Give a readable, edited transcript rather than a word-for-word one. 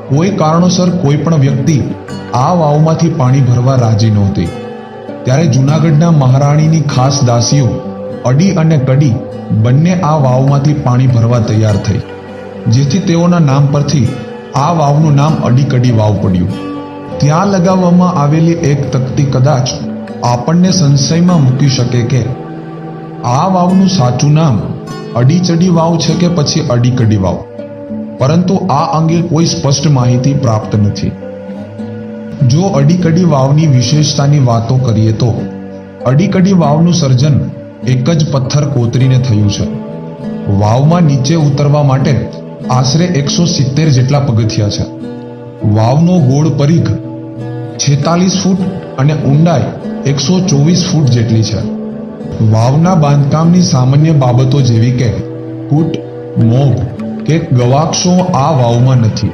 કોઈ કારણોસર કોઈ પણ વ્યક્તિ આ વાવમાંથી પાણી ભરવા રાજી નહોતી। ત્યારે જૂનાગઢના મહારાણીની ખાસ દાસીઓ અડી અને કડી બંને આ વાવમાંથી પાણી ભરવા તૈયાર થઈ, જેથી તેઓના નામ પરથી આ વાવનું નામ અડીકડી વાવ પડ્યું। ત્યાં લગાવવામાં આવેલી એક તકતી કદાચ આપણને સંશયમાં મૂકી શકે કે આ વાવનું સાચું નામ અડીચડી વાવ છે કે પછી અડીકડી વાવ, પરંતુ આ અંગે કોઈ સ્પષ્ટ માહિતી પ્રાપ્ત નથી। જો અડીકડી વાવની વિશેષતાની વાતો કરીએ તો અડીકડી વાવનું સર્જન એક જ પથ્થર કોતરીને થયું છે। વાવમાં નીચે ઉતરવા માટે આશરે 170 જેટલા પગથિયા છે। વાવનો ગોળ પરિઘ 46 ફૂટ અને ઊંડાઈ 124 ફૂટ જેટલી છે। વાવના બાંધકામની સામાન્ય બાબતો જેવી કે કૂટ, મોગ કે ગવાક્ષો આ વાવમાં નથી।